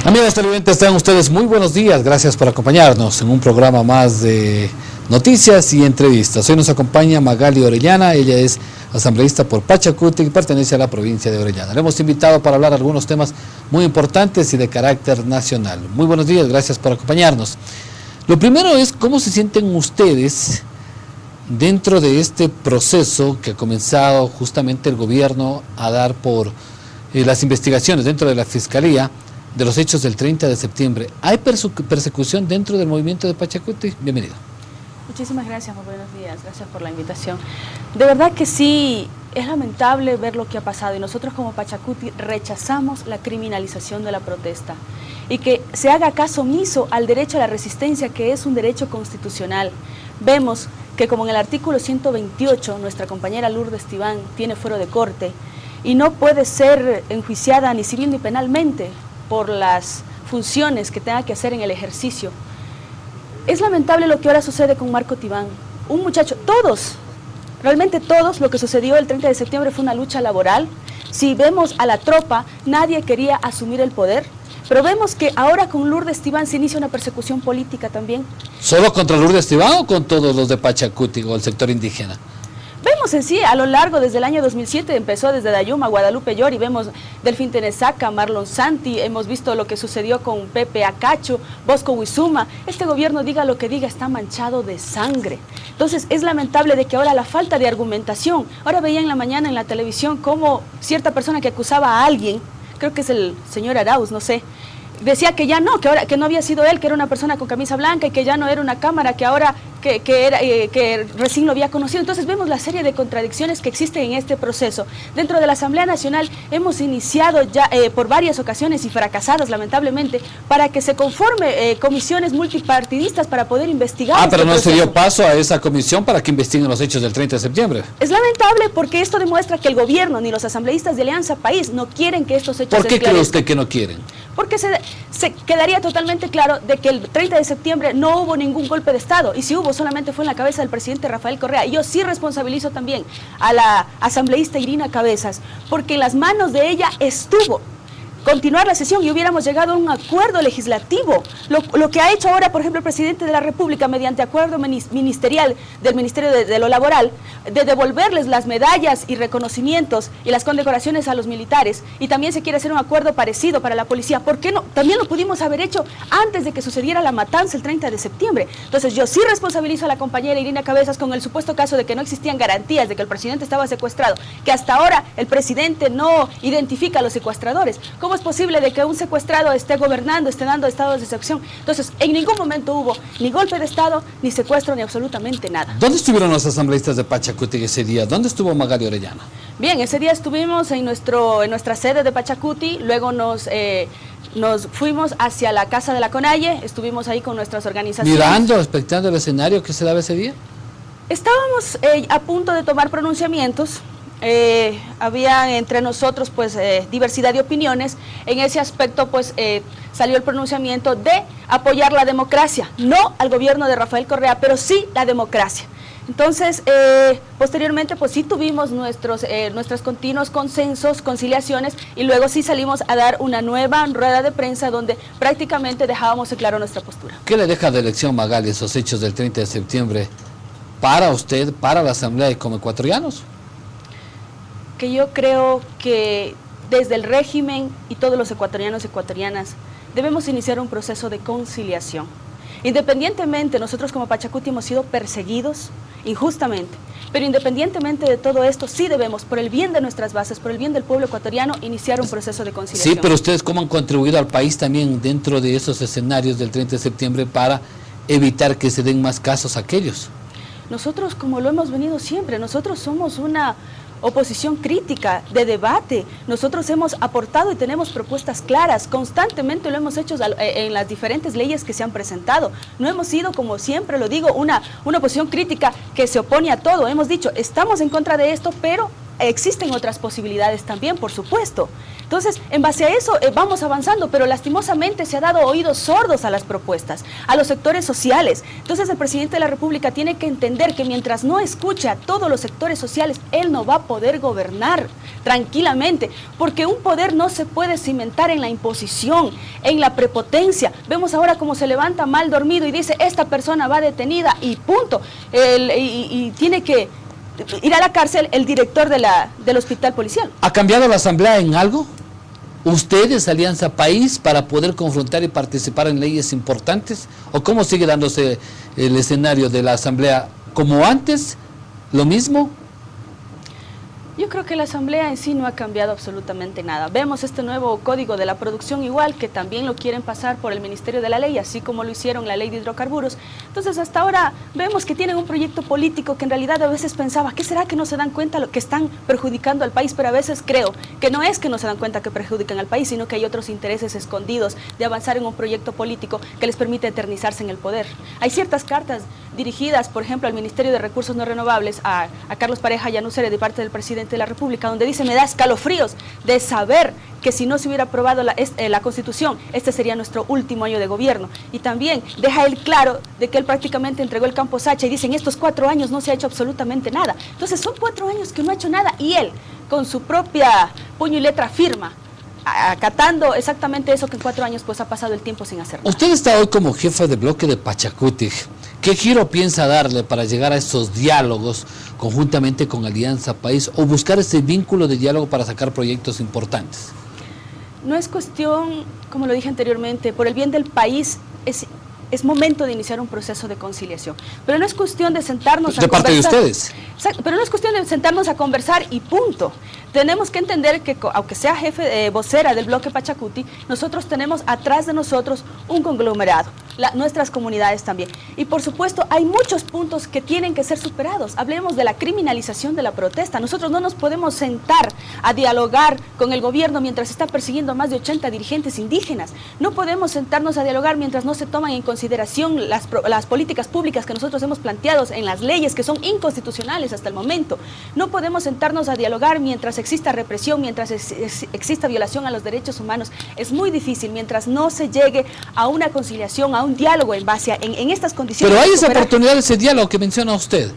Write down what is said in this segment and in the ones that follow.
Amigos televidentes, tengan ustedes muy buenos días. Gracias por acompañarnos en un programa más de noticias y entrevistas. Hoy nos acompaña Magali Orellana. Ella es asambleísta por Pachacuti y pertenece a la provincia de Orellana. Le hemos invitado para hablar de algunos temas muy importantes y de carácter nacional. Muy buenos días, gracias por acompañarnos. Lo primero es cómo se sienten ustedes dentro de este proceso que ha comenzado justamente el gobierno a dar por las investigaciones dentro de la Fiscalía de los hechos del 30 de septiembre. ¿Hay persecución dentro del movimiento de Pachacuti? Bienvenido. Muchísimas gracias, muy buenos días, gracias por la invitación. De verdad que sí, es lamentable ver lo que ha pasado y nosotros como Pachacuti rechazamos la criminalización de la protesta y que se haga caso omiso al derecho a la resistencia, que es un derecho constitucional. Vemos que como en el artículo 128 nuestra compañera Lourdes Tibán tiene fuero de corte y no puede ser enjuiciada ni civil ni penalmente por las funciones que tenga que hacer en el ejercicio. Es lamentable lo que ahora sucede con Marco Tibán, un muchacho, todos, realmente todos, lo que sucedió el 30 de septiembre fue una lucha laboral. Si vemos a la tropa, nadie quería asumir el poder, pero vemos que ahora con Lourdes Tibán se inicia una persecución política también. ¿Solo contra Lourdes Tibán o con todos los de Pachacuti o el sector indígena? Vemos en sí, a lo largo, desde el año 2007, empezó desde Dayuma, Guadalupe Llori, vemos Delfín Tenesaca, Marlon Santi, hemos visto lo que sucedió con Pepe Acacho, Bosco Huizuma. Este gobierno, diga lo que diga, está manchado de sangre. Entonces es lamentable de que ahora la falta de argumentación, ahora veía en la mañana en la televisión cómo cierta persona que acusaba a alguien, creo que es el señor Arauz, no sé, decía que ya no, que no había sido él, que era una persona con camisa blanca y que ya no era una cámara, que ahora que recién lo había conocido. Entonces vemos la serie de contradicciones que existen en este proceso. Dentro de la Asamblea Nacional hemos iniciado ya por varias ocasiones y fracasadas lamentablemente para que se conforme comisiones multipartidistas para poder investigar. Pero no se dio paso a esa comisión para que investiguen los hechos del 30 de septiembre. Es lamentable porque esto demuestra que el gobierno ni los asambleístas de Alianza País no quieren que estos hechos se esclarezcan. ¿Por qué cree usted que no quieren? Porque se quedaría totalmente claro de que el 30 de septiembre no hubo ningún golpe de Estado, y si hubo solamente fue en la cabeza del presidente Rafael Correa. Y yo sí responsabilizo también a la asambleísta Irina Cabezas, porque en las manos de ella estuvo continuar la sesión y hubiéramos llegado a un acuerdo legislativo. Lo que ha hecho ahora, por ejemplo, el presidente de la República, mediante acuerdo ministerial del Ministerio de lo Laboral, de devolverles las medallas y reconocimientos y las condecoraciones a los militares, y también se quiere hacer un acuerdo parecido para la policía. ¿Por qué no? También lo pudimos haber hecho antes de que sucediera la matanza el 30 de septiembre. Entonces yo sí responsabilizo a la compañera Irina Cabezas con el supuesto caso de que no existían garantías de que el presidente estaba secuestrado, que hasta ahora el presidente no identifica a los secuestradores. ¿Cómo es posible de que un secuestrado esté gobernando, esté dando estados de excepción? Entonces, en ningún momento hubo ni golpe de Estado, ni secuestro, ni absolutamente nada. ¿Dónde estuvieron los asambleístas de Pachacuti ese día? ¿Dónde estuvo Magali Orellana? Bien, ese día estuvimos en nuestra sede de Pachacuti, luego nos fuimos hacia la Casa de la Conalle, estuvimos ahí con nuestras organizaciones. Mirando, expectando el escenario que se daba ese día. Estábamos a punto de tomar pronunciamientos. Había entre nosotros pues diversidad de opiniones. En ese aspecto pues salió el pronunciamiento de apoyar la democracia, no al gobierno de Rafael Correa, pero sí la democracia. Entonces posteriormente pues sí tuvimos nuestros continuos consensos, conciliaciones, y luego sí salimos a dar una nueva rueda de prensa donde prácticamente dejábamos en claro nuestra postura. ¿Qué le deja de lección, Magali, esos hechos del 30 de septiembre para usted, para la Asamblea y como ecuatorianos? Que yo creo que desde el régimen y todos los ecuatorianos y ecuatorianas debemos iniciar un proceso de conciliación. Independientemente, nosotros como Pachacuti hemos sido perseguidos injustamente, pero independientemente de todo esto, sí debemos, por el bien de nuestras bases, por el bien del pueblo ecuatoriano, iniciar un proceso de conciliación. Sí, pero ustedes cómo han contribuido al país también dentro de esos escenarios del 30 de septiembre para evitar que se den más casos aquellos. Nosotros, como lo hemos venido siempre, nosotros somos una oposición crítica, de debate. Nosotros hemos aportado y tenemos propuestas claras, constantemente lo hemos hecho en las diferentes leyes que se han presentado. No hemos sido, como siempre lo digo, una oposición crítica que se opone a todo. Hemos dicho, estamos en contra de esto, pero existen otras posibilidades también, por supuesto. Entonces, en base a eso vamos avanzando, pero lastimosamente se ha dado oídos sordos a las propuestas, a los sectores sociales. Entonces, el presidente de la República tiene que entender que mientras no escuche a todos los sectores sociales, él no va a poder gobernar tranquilamente, porque un poder no se puede cimentar en la imposición, en la prepotencia. Vemos ahora cómo se levanta mal dormido y dice, esta persona va detenida y punto. Y tiene que ir a la cárcel el director del hospital policial. ¿Ha cambiado la Asamblea en algo? ¿Ustedes, Alianza País, para poder confrontar y participar en leyes importantes? ¿O cómo sigue dándose el escenario de la Asamblea? ¿Como antes? ¿Lo mismo? Yo creo que la Asamblea en sí no ha cambiado absolutamente nada. Vemos este nuevo código de la producción igual, que también lo quieren pasar por el Ministerio de la Ley, así como lo hicieron la Ley de Hidrocarburos. Entonces, hasta ahora vemos que tienen un proyecto político que en realidad a veces pensaba, ¿qué será que no se dan cuenta lo que están perjudicando al país? Pero a veces creo que no es que no se dan cuenta que perjudican al país, sino que hay otros intereses escondidos de avanzar en un proyecto político que les permite eternizarse en el poder. Hay ciertas cartas dirigidas, por ejemplo, al Ministerio de Recursos No Renovables, a Carlos Pareja Llanucere, de parte del presidente de la República, donde dice, me da escalofríos de saber que si no se hubiera aprobado la Constitución, este sería nuestro último año de gobierno. Y también deja él claro de que él prácticamente entregó el campo Sacha y dice, en estos 4 años no se ha hecho absolutamente nada. Entonces son 4 años que no ha hecho nada y él, con su propia puño y letra, firma, acatando exactamente eso que en 4 años pues ha pasado el tiempo sin hacer nada. Usted está hoy como jefe de bloque de Pachacutic. ¿Qué giro piensa darle para llegar a esos diálogos conjuntamente con Alianza País o buscar ese vínculo de diálogo para sacar proyectos importantes? No es cuestión, como lo dije anteriormente, por el bien del país es momento de iniciar un proceso de conciliación. Pero no es cuestión de sentarnos a conversar. De parte de ustedes. Pero no es cuestión de sentarnos a conversar y punto. Tenemos que entender que, aunque sea vocera del bloque Pachacuti, nosotros tenemos atrás de nosotros un conglomerado, nuestras comunidades también. Y por supuesto, hay muchos puntos que tienen que ser superados. Hablemos de la criminalización de la protesta. Nosotros no nos podemos sentar a dialogar con el gobierno mientras está persiguiendo a más de 80 dirigentes indígenas. No podemos sentarnos a dialogar mientras no se toman en consideración las políticas públicas que nosotros hemos planteado en las leyes que son inconstitucionales hasta el momento. No podemos sentarnos a dialogar mientras exista represión, mientras exista violación a los derechos humanos. Es muy difícil mientras no se llegue a una conciliación, a un diálogo en base en estas condiciones. Pero hay esa oportunidad de ese diálogo que menciona usted.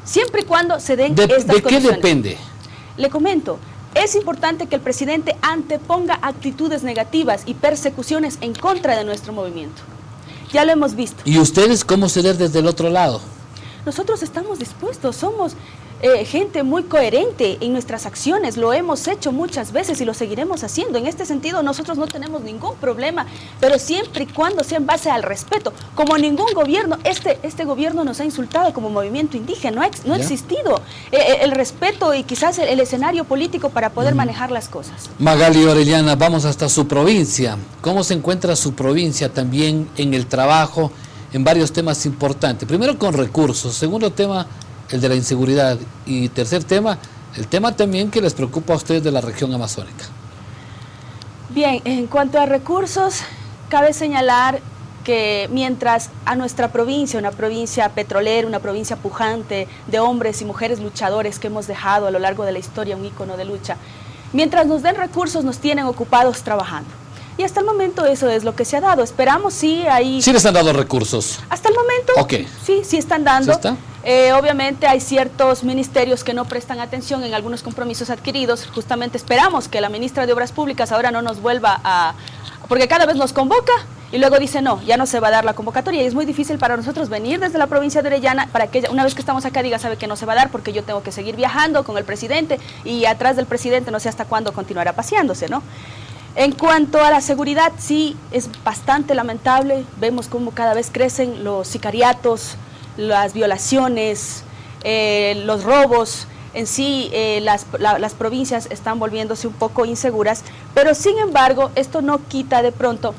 Siempre y cuando se den estas condiciones. ¿De qué depende? Le comento. Es importante que el presidente anteponga actitudes negativas y persecuciones en contra de nuestro movimiento. Ya lo hemos visto. ¿Y ustedes cómo ceder desde el otro lado? Nosotros estamos dispuestos, somos gente muy coherente en nuestras acciones, lo hemos hecho muchas veces y lo seguiremos haciendo. En este sentido nosotros no tenemos ningún problema, pero siempre y cuando sea en base al respeto. Como ningún gobierno, este gobierno nos ha insultado como movimiento indígena, no ha existido el respeto y quizás el escenario político para poder manejar las cosas. Magali Orellana, vamos hasta su provincia. ¿Cómo se encuentra su provincia también en el trabajo en varios temas importantes? Primero con recursos, segundo tema el de la inseguridad y tercer tema, el tema también que les preocupa a ustedes de la región amazónica. Bien, en cuanto a recursos, cabe señalar que mientras a nuestra provincia, una provincia petrolera, una provincia pujante de hombres y mujeres luchadores que hemos dejado a lo largo de la historia, un ícono de lucha, mientras nos den recursos nos tienen ocupados trabajando. Y hasta el momento eso es lo que se ha dado. Esperamos, sí, ahí... ¿Sí les han dado recursos? Hasta el momento, sí están dando. ¿Sí está? Obviamente hay ciertos ministerios que no prestan atención en algunos compromisos adquiridos. Justamente esperamos que la ministra de Obras Públicas ahora no nos vuelva a... Porque cada vez nos convoca y luego dice no, ya no se va a dar la convocatoria. Y es muy difícil para nosotros venir desde la provincia de Orellana para que ella, una vez que estamos acá, diga, sabe que no se va a dar porque yo tengo que seguir viajando con el presidente y atrás del presidente no sé hasta cuándo continuará paseándose, ¿no? En cuanto a la seguridad, sí, es bastante lamentable. Vemos cómo cada vez crecen los sicariatos, las violaciones, los robos. En sí, las provincias están volviéndose un poco inseguras, pero sin embargo, esto no quita de pronto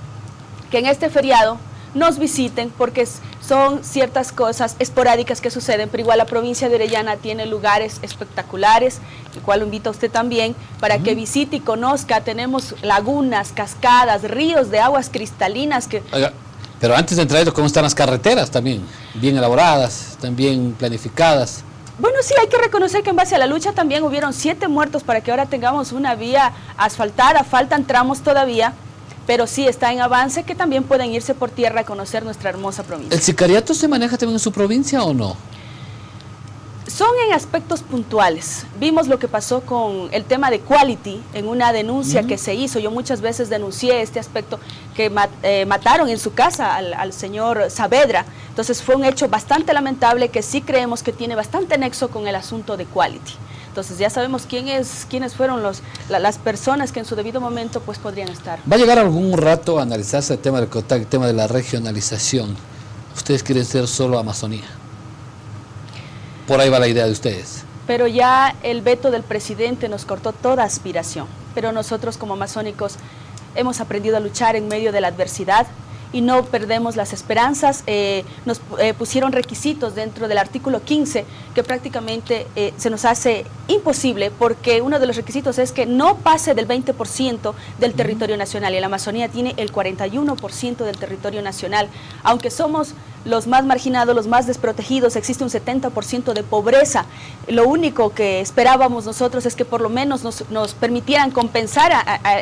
que en este feriado nos visiten, porque son ciertas cosas esporádicas que suceden, pero igual la provincia de Orellana tiene lugares espectaculares, el cual lo invito a usted también, para que visite y conozca. Tenemos lagunas, cascadas, ríos de aguas cristalinas que... Oiga, pero antes de entrar, ¿cómo están las carreteras también? Bien elaboradas, también planificadas. Bueno, sí, hay que reconocer que en base a la lucha también hubieron 7 muertos para que ahora tengamos una vía asfaltada, faltan tramos todavía, pero sí está en avance que también pueden irse por tierra a conocer nuestra hermosa provincia. ¿El sicariato se maneja también en su provincia o no? Son en aspectos puntuales. Vimos lo que pasó con el tema de Quality en una denuncia que se hizo. Yo muchas veces denuncié este aspecto que mataron en su casa al señor Saavedra. Entonces fue un hecho bastante lamentable que sí creemos que tiene bastante nexo con el asunto de Quality. Entonces ya sabemos quiénes fueron las personas que en su debido momento pues podrían estar. ¿Va a llegar algún rato a analizarse el tema del COTAC, el tema de la regionalización? ¿Ustedes quieren ser solo Amazonía? Por ahí va la idea de ustedes. Pero ya el veto del presidente nos cortó toda aspiración. Pero nosotros como amazónicos hemos aprendido a luchar en medio de la adversidad y no perdemos las esperanzas. Nos pusieron requisitos dentro del artículo 15 que prácticamente se nos hace imposible, porque uno de los requisitos es que no pase del 20% del territorio nacional, y la Amazonía tiene el 41% del territorio nacional. Aunque somos los más marginados, los más desprotegidos, existe un 70% de pobreza. Lo único que esperábamos nosotros es que por lo menos nos permitieran compensar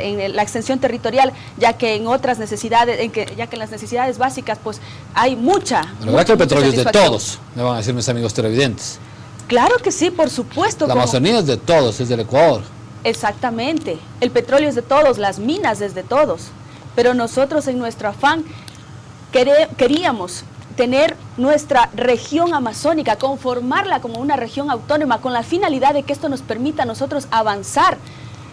en la extensión territorial, ya que en otras necesidades, ya que en las necesidades básicas pues hay mucha. La verdad que el petróleo es de todos, me van a decir mis amigos televidentes. Claro que sí, por supuesto. La Amazonía es de todos, es del Ecuador. Exactamente, el petróleo es de todos, las minas es de todos, pero nosotros en nuestro afán queríamos tener nuestra región amazónica, conformarla como una región autónoma con la finalidad de que esto nos permita a nosotros avanzar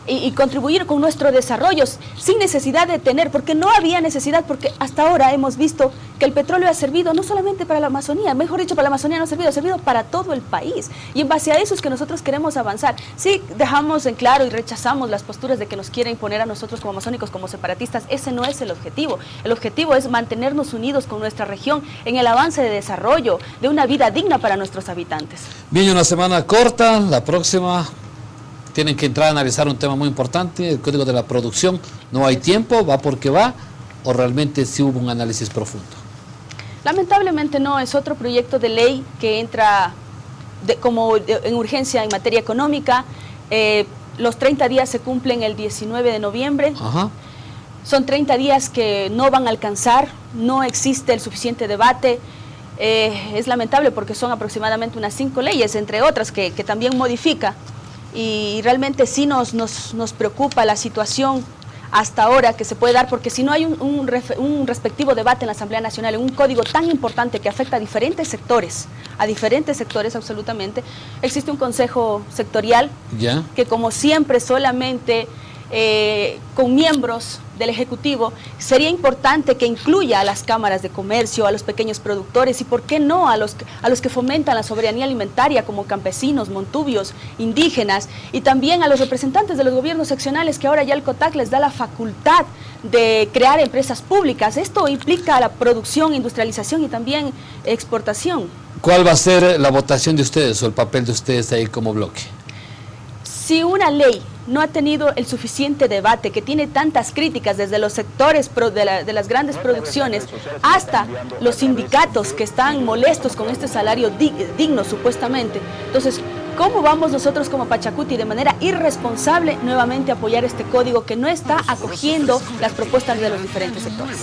y contribuir con nuestro desarrollo sin necesidad de tener, porque no había necesidad, porque hasta ahora hemos visto que el petróleo ha servido no solamente para la Amazonía, mejor dicho, para la Amazonía no ha servido para todo el país, y en base a eso es que nosotros queremos avanzar. Sí, dejamos en claro y rechazamos las posturas de que nos quieren imponer a nosotros como amazónicos, como separatistas. Ese no es el objetivo es mantenernos unidos con nuestra región en el avance de desarrollo, de una vida digna para nuestros habitantes. Bien, una semana corta, la próxima tienen que entrar a analizar un tema muy importante, el código de la producción. No hay tiempo, va porque va, o realmente sí hubo un análisis profundo. Lamentablemente no, es otro proyecto de ley que entra en urgencia en materia económica. Los 30 días se cumplen el 19 de noviembre. Ajá. Son 30 días que no van a alcanzar, no existe el suficiente debate. Es lamentable porque son aproximadamente unas 5 leyes, entre otras, que también modifica. Y realmente sí nos preocupa la situación hasta ahora que se puede dar, porque si no hay un respectivo debate en la Asamblea Nacional, en un código tan importante que afecta a diferentes sectores absolutamente, existe un consejo sectorial que, como siempre, solamente con miembros del Ejecutivo. Sería importante que incluya a las cámaras de comercio, a los pequeños productores y, ¿por qué no?, a los que fomentan la soberanía alimentaria, como campesinos, montubios, indígenas, y también a los representantes de los gobiernos seccionales, que ahora ya el COTAC les da la facultad de crear empresas públicas. Esto implica la producción, industrialización y también exportación. ¿Cuál va a ser la votación de ustedes o el papel de ustedes ahí como bloque? Si una ley no ha tenido el suficiente debate, que tiene tantas críticas desde los sectores de las grandes producciones hasta los sindicatos que están molestos con este salario digno supuestamente, entonces, ¿cómo vamos nosotros como Pachacuti de manera irresponsable nuevamente a apoyar este código que no está acogiendo las propuestas de los diferentes sectores?